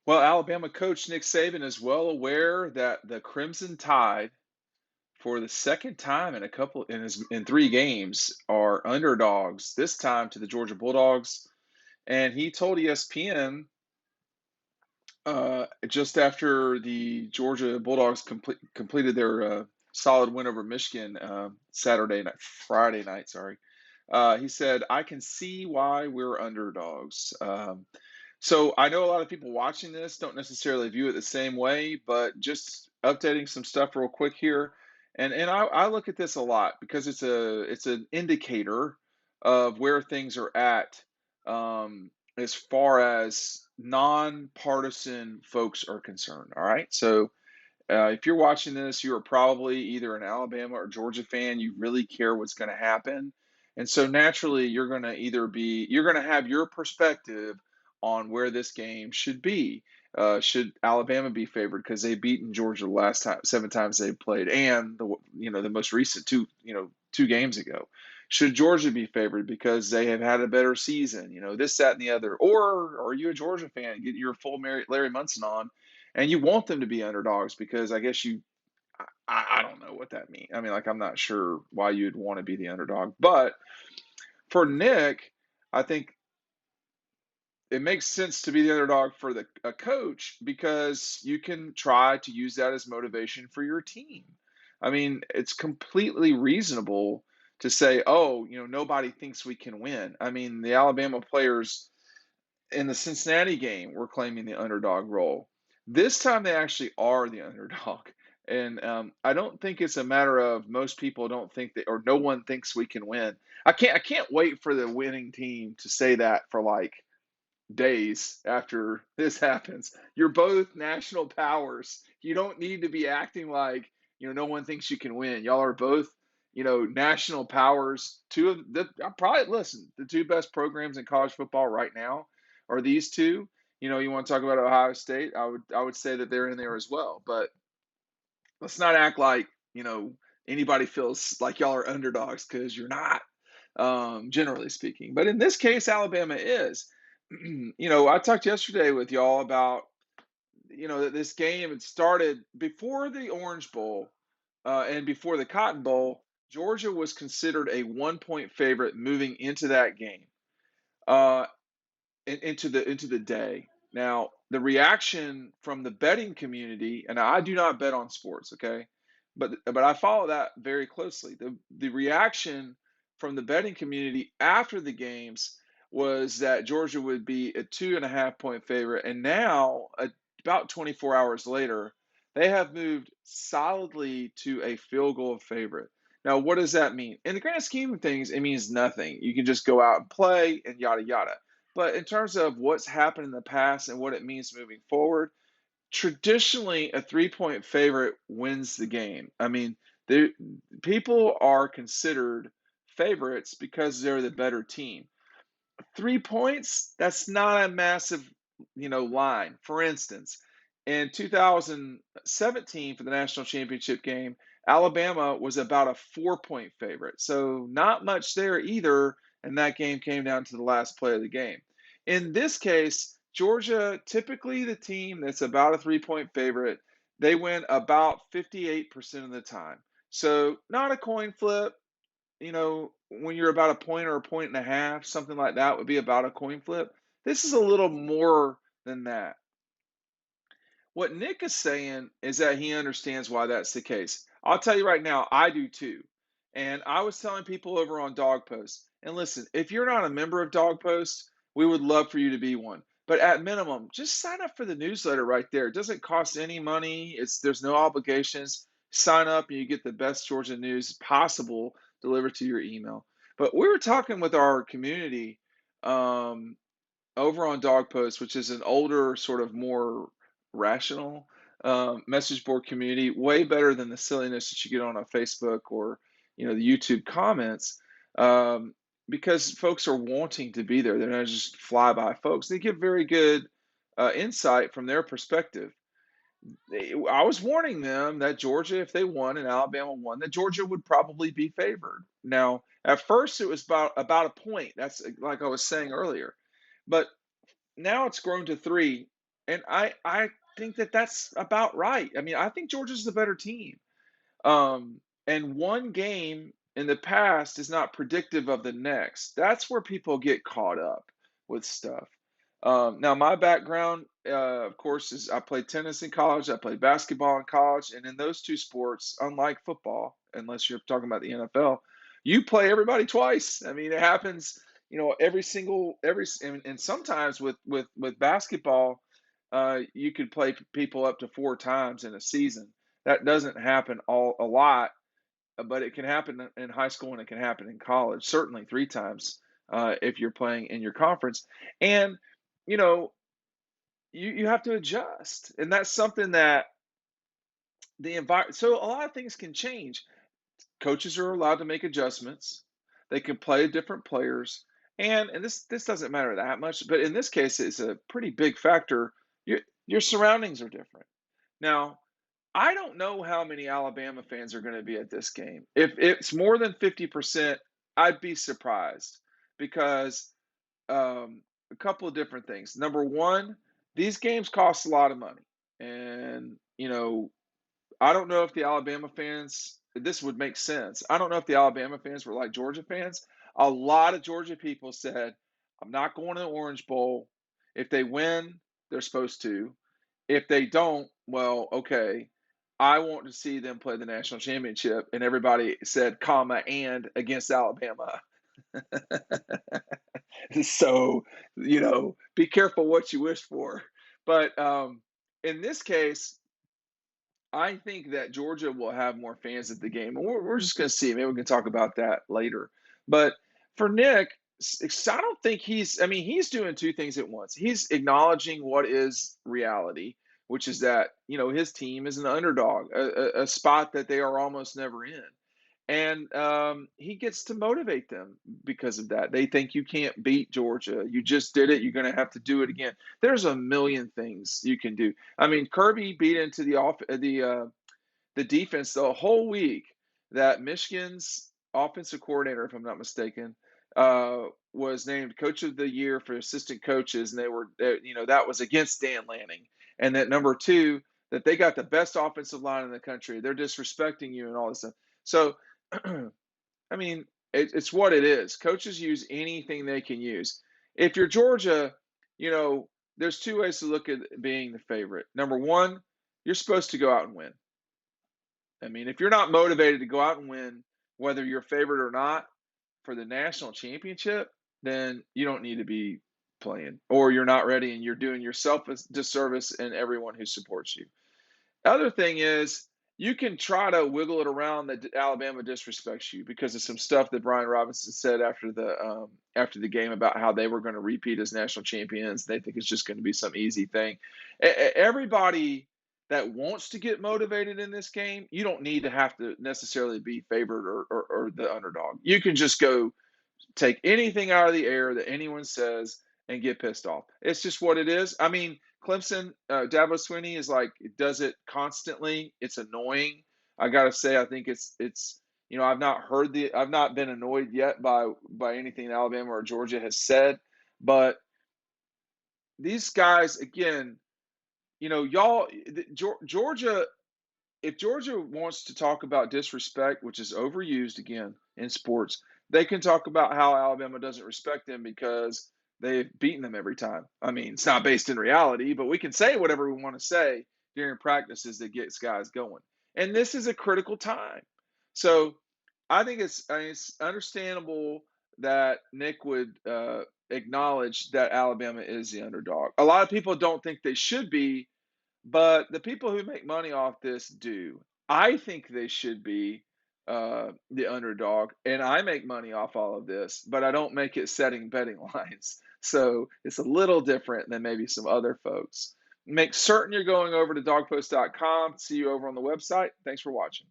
Well, Alabama coach Nick Saban is well aware that the Crimson Tide, for the second time in 3 games, are underdogs. This time to the Georgia Bulldogs, and he told ESPN just after the Georgia Bulldogs completed their solid win over Michigan Friday night. Sorry, he said, "I can see why we're underdogs." So I know a lot of people watching this don't necessarily view it the same way, but just updating some stuff real quick here. And I look at this a lot because it's an indicator of where things are at, as far as nonpartisan folks are concerned. All right. So if you're watching this, you are probably either an Alabama or Georgia fan. You really care what's going to happen. And so naturally, you're going to have your perspective on where this game should be. Should Alabama be favored because they've beaten Georgia the last 7 times they've played, and the most recent 2 games ago? Should Georgia be favored because they have had a better season? This, that, and the other. Or are you a Georgia fan? Get your full Larry Munson on, and you want them to be underdogs because I guess I don't know what that means. I mean, like, I'm not sure why you'd want to be the underdog. But for Nick, I think it makes sense to be the underdog for a coach because you can try to use that as motivation for your team. I mean, it's completely reasonable to say, oh, nobody thinks we can win. I mean, the Alabama players in the Cincinnati game were claiming the underdog role. This time they actually are the underdog. And I don't think it's a matter of most people don't think that, or no one thinks we can win. I can't wait for the winning team to say that for like days after this happens. You're both national powers. You don't need to be acting like, no one thinks you can win. Y'all are both, national powers. Two of the probably listen, the two best programs in college football right now are these two. You want to talk about Ohio State? I would say that they're in there as well. But let's not act like, anybody feels like y'all are underdogs because you're not, generally speaking. But in this case, Alabama is. I talked yesterday with y'all about, that this game had started before the Orange Bowl, and before the Cotton Bowl. Georgia was considered a 1-point favorite moving into that game, uh, into the day. Now, the reaction from the betting community, and I do not bet on sports, okay, but I follow that very closely. The reaction from the betting community after the games was that Georgia would be a 2.5-point favorite, and now, about 24 hours later, they have moved solidly to a field goal favorite. Now, what does that mean? In the grand scheme of things, it means nothing. You can just go out and play and yada yada. But in terms of what's happened in the past and what it means moving forward, traditionally a 3-point favorite wins the game. I mean, people are considered favorites because they're the better team. 3 points, that's not a massive, line. For instance, in 2017 for the national championship game, Alabama was about a 4-point favorite. So not much there either. And that game came down to the last play of the game. In this case, Georgia, typically the team that's about a 3-point favorite, they win about 58% of the time. So not a coin flip, when you're about a point or a point and a half, something like that would be about a coin flip. This is a little more than that. What Nick is saying is that he understands why that's the case. I'll tell you right now, I do too. And I was telling people over on Dog Post, and listen, if you're not a member of Dog Post, we would love for you to be one. But at minimum, just sign up for the newsletter right there. It doesn't cost any money. There's no obligations. Sign up and you get the best Georgia news possible delivered to your email. But we were talking with our community, um, over on Dog Post, which is an older, sort of more rational message board community, way better than the silliness that you get on a Facebook or the YouTube comments, um, because folks are wanting to be there. They're not just fly by folks. They give very good insight from their perspective. I was warning them that Georgia, if they won and Alabama won, that Georgia would probably be favored. Now, at first, it was about a point. That's like I was saying earlier, but now it's grown to 3. And I think that that's about right. I mean, I think Georgia's the better team. And one game in the past is not predictive of the next. That's where people get caught up with stuff. Now, my background, of course, is I played tennis in college, I played basketball in college, and in those two sports, unlike football, unless you're talking about the NFL, you play everybody twice. I mean, it happens, and sometimes with basketball, you could play people up to four times in a season. That doesn't happen a lot, but it can happen in high school and it can happen in college. Certainly three times if you're playing in your conference, and you know you have to adjust, and that's something that the environment. So a lot of things can change. Coaches are allowed to make adjustments. They can play different players, and this doesn't matter that much, but in this case, it's a pretty big factor. Your surroundings are different now. I don't know how many Alabama fans are going to be at this game. If it's more than 50%, I'd be surprised because a couple of different things. Number one, these games cost a lot of money. And, I don't know if the Alabama fans, this would make sense. I don't know if the Alabama fans were like Georgia fans. A lot of Georgia people said, I'm not going to the Orange Bowl. If they win, they're supposed to. If they don't, well, okay. I want to see them play the national championship. And everybody said, comma, and against Alabama. So, be careful what you wish for. But in this case, I think that Georgia will have more fans at the game. And we're just going to see. Maybe we can talk about that later. But for Nick, I don't think I mean, he's doing two things at once. He's acknowledging what is reality, which is that, his team is an underdog, a spot that they are almost never in. And he gets to motivate them because of that. They think you can't beat Georgia. You just did it. You're going to have to do it again. There's a million things you can do. I mean, Kirby beat into the defense the whole week that Michigan's offensive coordinator, if I'm not mistaken, was named coach of the year for assistant coaches, and that was against Dan Lanning. And that number two, that they got the best offensive line in the country. They're disrespecting you and all this stuff. So I mean, it's what it is. Coaches use anything they can use. If you're Georgia, there's two ways to look at being the favorite. Number one, you're supposed to go out and win. I mean, if you're not motivated to go out and win, whether you're favored or not for the national championship, then you don't need to be playing, or you're not ready and you're doing yourself a disservice and everyone who supports you. Other thing is, you can try to wiggle it around that Alabama disrespects you because of some stuff that Brian Robinson said after the game about how they were going to repeat as national champions. They think it's just going to be some easy thing. Everybody that wants to get motivated in this game, you don't need to have to necessarily be favored or the underdog. You can just go take anything out of the air that anyone says and get pissed off. It's just what it is. I mean, Clemson, Dabo Swinney is like, does it constantly. It's annoying. I gotta say, I think it's I've not been annoyed yet by anything Alabama or Georgia has said, but these guys again, Georgia. If Georgia wants to talk about disrespect, which is overused again in sports, they can talk about how Alabama doesn't respect them because they've beaten them every time. I mean, it's not based in reality, but we can say whatever we want to say during practices that gets guys going. And this is a critical time. So it's understandable that Nick would acknowledge that Alabama is the underdog. A lot of people don't think they should be, but the people who make money off this do. I think they should be the underdog, and I make money off all of this, but I don't make it setting betting lines. So it's a little different than maybe some other folks. Make certain you're going over to dogpost.com. See you over on the website. Thanks for watching.